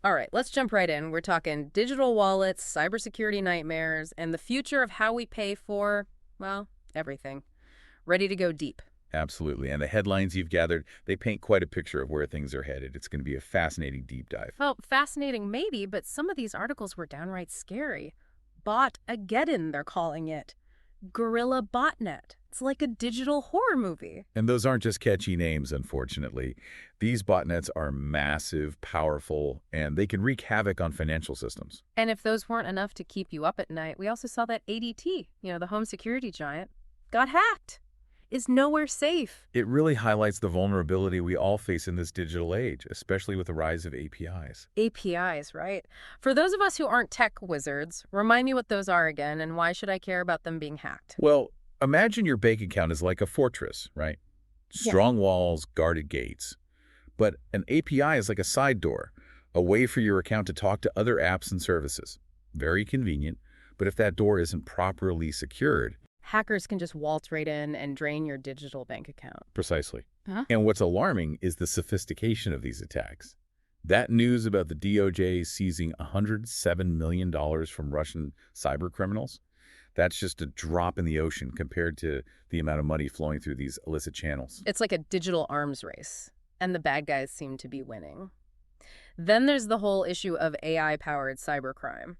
All right, let's jump right in. We're talking digital wallets, cybersecurity nightmares, and the future of how we pay for, well, everything. Ready to go deep. Absolutely. And the headlines you've gathered, they paint quite a picture of where things are headed. It's going to be a fascinating deep dive. Well, fascinating maybe, but some of these articles were downright scary. Bot-ageddon, they're calling it. Gorilla botnet. It's like a digital horror movie. And those aren't just catchy names, unfortunately. These botnets are massive, powerful, and they can wreak havoc on financial systems. And if those weren't enough to keep you up at night, we also saw that ADT, the home security giant, got hacked. Is nowhere safe. It really highlights the vulnerability we all face in this digital age, especially with the rise of APIs. APIs, right? For those of us who aren't tech wizards, remind me what those are again, and why should I care about them being hacked? Well, imagine your bank account is like a fortress, right? Yeah. Strong walls, guarded gates. But an API is like a side door, a way for your account to talk to other apps and services. Very convenient, but if that door isn't properly secured, Hackers can just waltz right in and drain your digital bank account. precisely. Huh? And what's alarming is the sophistication of these attacks. That news about the DOJ seizing $107 million from Russian cyber criminals, that's just a drop in the ocean compared to the amount of money flowing through these illicit channels. It's like a digital arms race, and the bad guys seem to be winning. Then there's the whole issue of AI-powered cybercrime.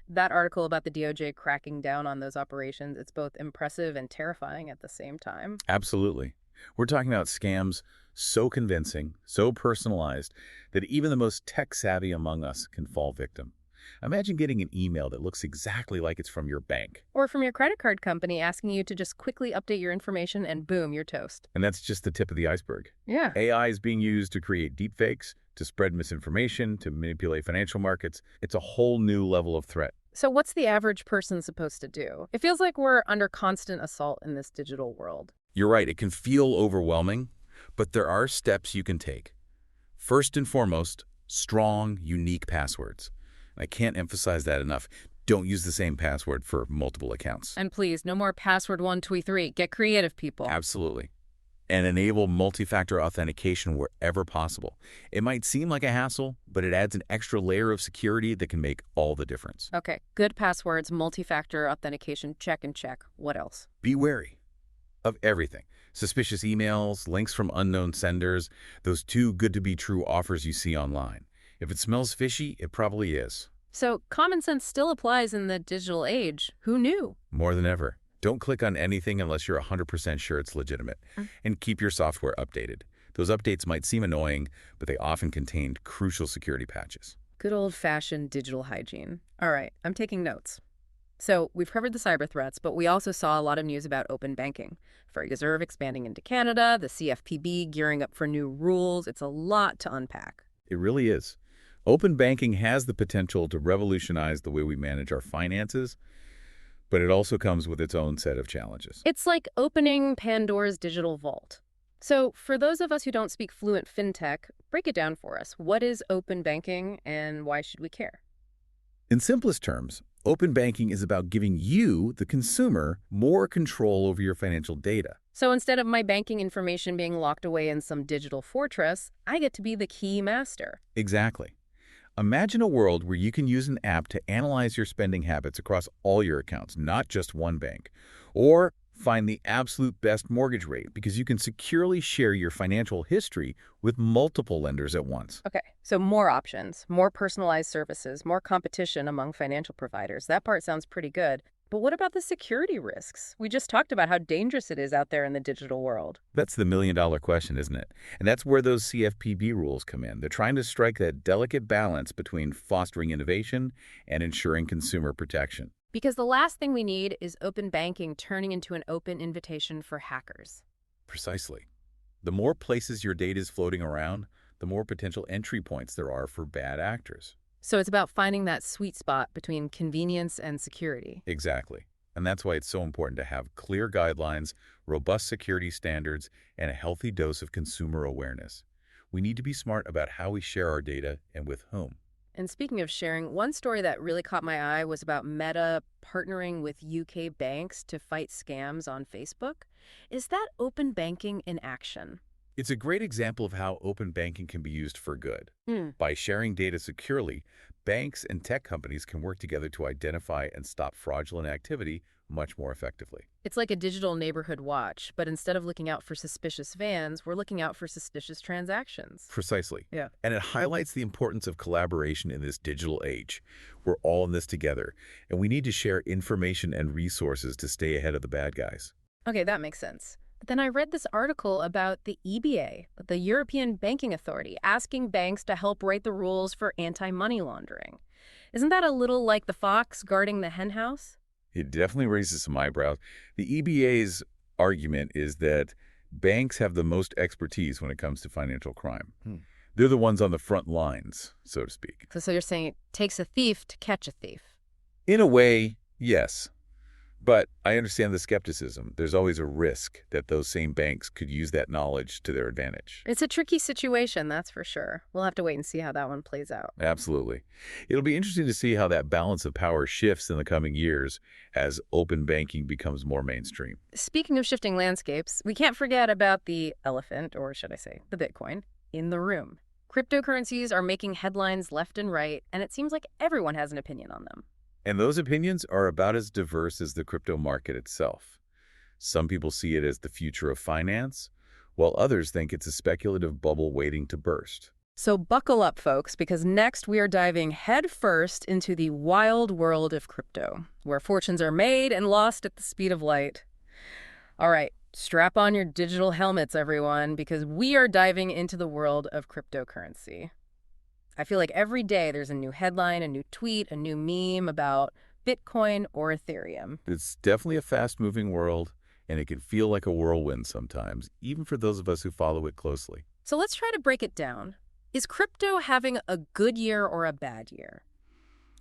That article about the DOJ cracking down on those operations, it's both impressive and terrifying at the same time. Absolutely. We're talking about scams so convincing, so personalized, that even the most tech-savvy among us can fall victim. Imagine getting an email that looks exactly like it's from your bank. Or from your credit card company asking you to just quickly update your information and boom, you're toast. And that's just the tip of the iceberg. Yeah. AI is being used to create deepfakes, to spread misinformation, to manipulate financial markets. It's a whole new level of threat. So what's the average person supposed to do? It feels like we're under constant assault in this digital world. You're right, it can feel overwhelming, but there are steps you can take. First and foremost, strong, unique passwords. I can't emphasize that enough. Don't use the same password for multiple accounts. And please, no more password 123. Get creative, people. Absolutely. And enable multi-factor authentication wherever possible. It might seem like a hassle, but it adds an extra layer of security that can make all the difference. Okay, good passwords, multi-factor authentication, check and check. What else? Be wary of everything. Suspicious emails, links from unknown senders, those too good to be true offers you see online. If it smells fishy, it probably is. So common sense still applies in the digital age. Who knew? More than ever. Don't click on anything unless you're 100% sure it's legitimate. And keep your software updated. Those updates might seem annoying, but they often contain crucial security patches. Good old-fashioned digital hygiene. All right, I'm taking notes. So we've covered the cyber threats, but we also saw a lot of news about open banking. Federal Reserve expanding into Canada, the CFPB gearing up for new rules. It's a lot to unpack. It really is. Open banking has the potential to revolutionize the way we manage our finances, but it also comes with its own set of challenges. It's like opening Pandora's digital vault. So for those of us who don't speak fluent fintech, break it down for us. What is open banking and why should we care? In simplest terms, open banking is about giving you, the consumer, more control over your financial data. So instead of my banking information being locked away in some digital fortress, I get to be the key master. Exactly. Imagine a world where you can use an app to analyze your spending habits across all your accounts, not just one bank. Or find the absolute best mortgage rate because you can securely share your financial history with multiple lenders at once. Okay, so more options, more personalized services, more competition among financial providers. That part sounds pretty good. But what about the security risks? We just talked about how dangerous it is out there in the digital world. That's the million-dollar question, isn't it? And that's where those CFPB rules come in. They're trying to strike that delicate balance between fostering innovation and ensuring consumer protection. Because the last thing we need is open banking turning into an open invitation for hackers. Precisely. The more places your data is floating around, the more potential entry points there are for bad actors. So it's about finding that sweet spot between convenience and security. Exactly. And that's why it's so important to have clear guidelines, robust security standards, and a healthy dose of consumer awareness. We need to be smart about how we share our data and with whom. And speaking of sharing, one story that really caught my eye was about Meta partnering with UK banks to fight scams on Facebook. Is that open banking in action? It's a great example of how open banking can be used for good. Hmm. By sharing data securely, banks and tech companies can work together to identify and stop fraudulent activity much more effectively. It's like a digital neighborhood watch, but instead of looking out for suspicious vans, we're looking out for suspicious transactions. Precisely. Yeah. And it highlights the importance of collaboration in this digital age. We're all in this together, and we need to share information and resources to stay ahead of the bad guys. Okay, that makes sense. But then I read this article about the EBA, the European Banking Authority, asking banks to help write the rules for anti-money laundering. Isn't that a little like the fox guarding the henhouse? It definitely raises some eyebrows. The EBA's argument is that banks have the most expertise when it comes to financial crime. They're the ones on the front lines, so to speak. So you're saying it takes a thief to catch a thief. In a way, yes. But I understand the skepticism. There's always a risk that those same banks could use that knowledge to their advantage. It's a tricky situation, that's for sure. We'll have to wait and see how that one plays out. Absolutely. It'll be interesting to see how that balance of power shifts in the coming years as open banking becomes more mainstream. Speaking of shifting landscapes, we can't forget about the elephant, or should I say, the Bitcoin, in the room. Cryptocurrencies are making headlines left and right, and it seems like everyone has an opinion on them. And those opinions are about as diverse as the crypto market itself. Some people see it as the future of finance, while others think it's a speculative bubble waiting to burst. So buckle up, folks, because next we are diving headfirst into the wild world of crypto, where fortunes are made and lost at the speed of light. All right, strap on your digital helmets, everyone, because we are diving into the world of cryptocurrency. I feel like every day there's a new headline, a new tweet, a new meme about Bitcoin or Ethereum. It's definitely a fast-moving world, and it can feel like a whirlwind sometimes, even for those of us who follow it closely. So let's try to break it down. Is crypto having a good year or a bad year?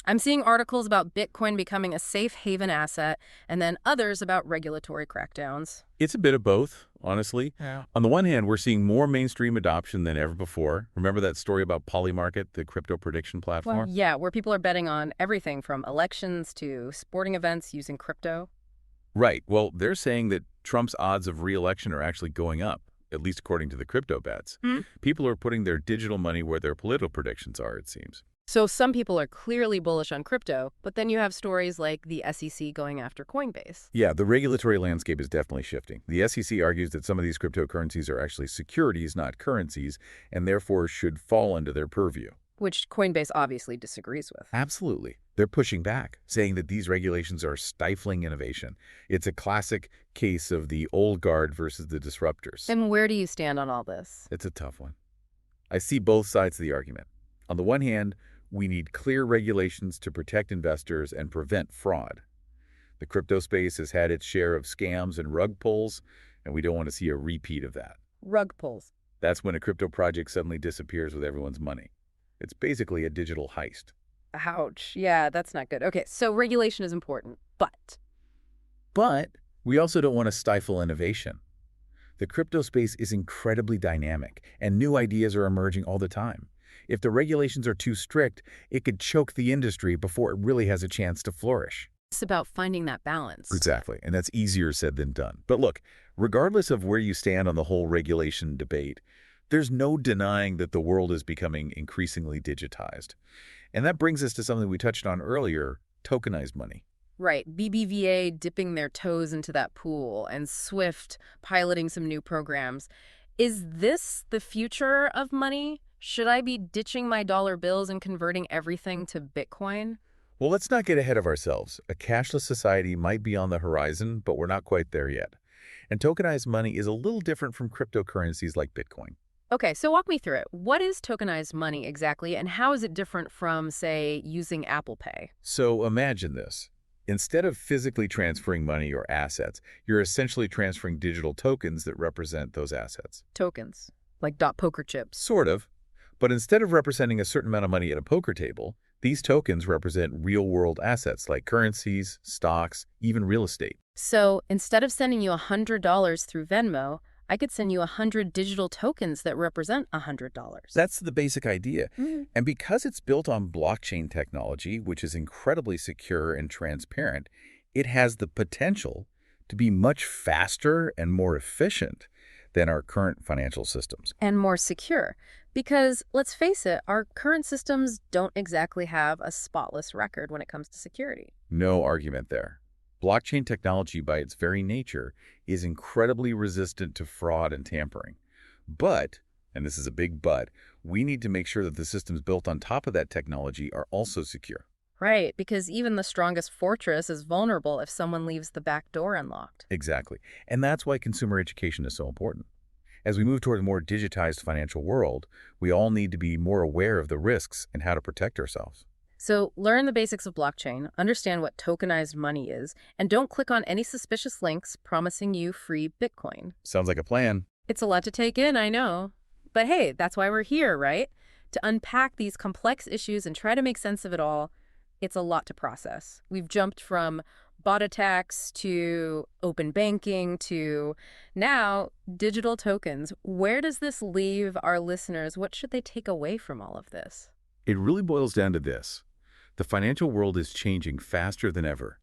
I'm seeing articles about Bitcoin becoming a safe haven asset, and then others about regulatory crackdowns. It's a bit of both, honestly. Yeah. On the one hand, we're seeing more mainstream adoption than ever before. Remember that story about Polymarket, the crypto prediction platform? Well, yeah, where people are betting on everything from elections to sporting events using crypto. Right. Well, they're saying that Trump's odds of re-election are actually going up, at least according to the crypto bets. People are putting their digital money where their political predictions are, it seems. So some people are clearly bullish on crypto, but then you have stories like the SEC going after Coinbase. Yeah, the regulatory landscape is definitely shifting. The SEC argues that some of these cryptocurrencies are actually securities, not currencies, and therefore should fall under their purview. Which Coinbase obviously disagrees with. Absolutely. They're pushing back, saying that these regulations are stifling innovation. It's a classic case of the old guard versus the disruptors. And where do you stand on all this? It's a tough one. I see both sides of the argument. On the one hand, we need clear regulations to protect investors and prevent fraud. The crypto space has had its share of scams and rug pulls, and we don't want to see a repeat of that. Rug pulls. That's when a crypto project suddenly disappears with everyone's money. It's basically a digital heist. Ouch. Yeah, that's not good. Okay, so regulation is important, but But we also don't want to stifle innovation. The crypto space is incredibly dynamic, and new ideas are emerging all the time. If the regulations are too strict, it could choke the industry before it really has a chance to flourish. it's about finding that balance. Exactly, and that's easier said than done. But look, regardless of where you stand on the whole regulation debate, there's no denying that the world is becoming increasingly digitized. And that brings us to something we touched on earlier, tokenized money. Right, BBVA dipping their toes into that pool and Swift piloting some new programs. Is this the future of money? Should I be ditching my dollar bills and converting everything to Bitcoin? Well, let's not get ahead of ourselves. A cashless society might be on the horizon, but we're not quite there yet. And tokenized money is a little different from cryptocurrencies like Bitcoin. Okay, so walk me through it. What is tokenized money exactly, and how is it different from, say, using Apple Pay? So imagine this. Instead of physically transferring money or assets, you're essentially transferring digital tokens that represent those assets. Tokens, like dot poker chips. Sort of. But instead of representing a certain amount of money at a poker table, these tokens represent real-world assets like currencies, stocks, even real estate. So instead of sending you $100 through Venmo, I could send you 100 digital tokens that represent $100. That's the basic idea. And because it's built on blockchain technology, which is incredibly secure and transparent, it has the potential to be much faster and more efficient than our current financial systems. And more secure. Because, let's face it, our current systems don't exactly have a spotless record when it comes to security. No argument there. Blockchain technology, by its very nature, is incredibly resistant to fraud and tampering. But, and this is a big but, we need to make sure that the systems built on top of that technology are also secure. Right, because even the strongest fortress is vulnerable if someone leaves the back door unlocked. Exactly. And that's why consumer education is so important. As we move toward a more digitized financial world, we all need to be more aware of the risks and how to protect ourselves. So learn the basics of blockchain, understand what tokenized money is, and don't click on any suspicious links promising you free Bitcoin. Sounds like a plan. It's a lot to take in, I know. But hey, that's why we're here, right? To unpack these complex issues and try to make sense of it all. It's a lot to process. We've jumped from bot attacks to open banking to now digital tokens. Where does this leave our listeners? What should they take away from all of this? It really boils down to this. The financial world is changing faster than ever,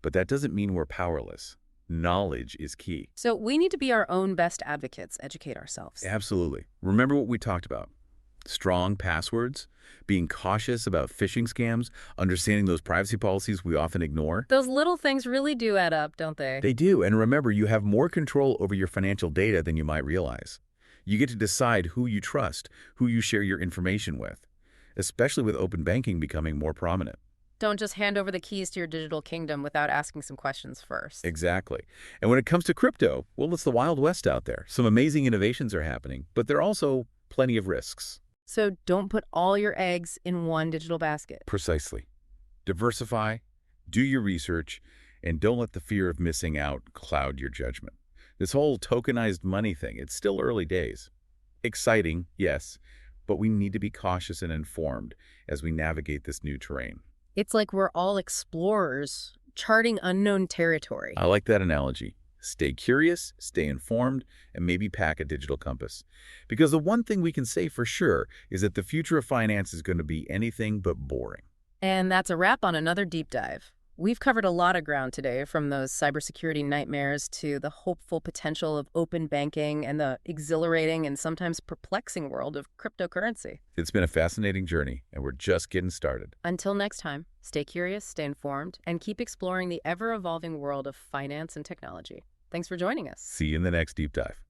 but that doesn't mean we're powerless. Knowledge is key. So we need to be our own best advocates, educate ourselves. Absolutely. Remember what we talked about. Strong passwords, being cautious about phishing scams, understanding those privacy policies we often ignore. Those little things really do add up, don't they? They do, and remember, you have more control over your financial data than you might realize. You get to decide who you trust, who you share your information with, especially with open banking becoming more prominent. Don't just hand over the keys to your digital kingdom without asking some questions first. Exactly. And when it comes to crypto, well, it's the Wild West out there. Some amazing innovations are happening, but there are also plenty of risks. So don't put all your eggs in one digital basket. Precisely. Diversify, do your research, and don't let the fear of missing out cloud your judgment. This whole tokenized money thing, it's still early days. Exciting, yes, but we need to be cautious and informed as we navigate this new terrain. It's like we're all explorers, charting unknown territory. I like that analogy. Stay curious, stay informed, and maybe pack a digital compass. Because the one thing we can say for sure is that the future of finance is going to be anything but boring. And that's a wrap on another deep dive. We've covered a lot of ground today, from those cybersecurity nightmares to the hopeful potential of open banking and the exhilarating and sometimes perplexing world of cryptocurrency. It's been a fascinating journey, and we're just getting started. Until next time, stay curious, stay informed, and keep exploring the ever-evolving world of finance and technology. Thanks for joining us. See you in the next deep dive.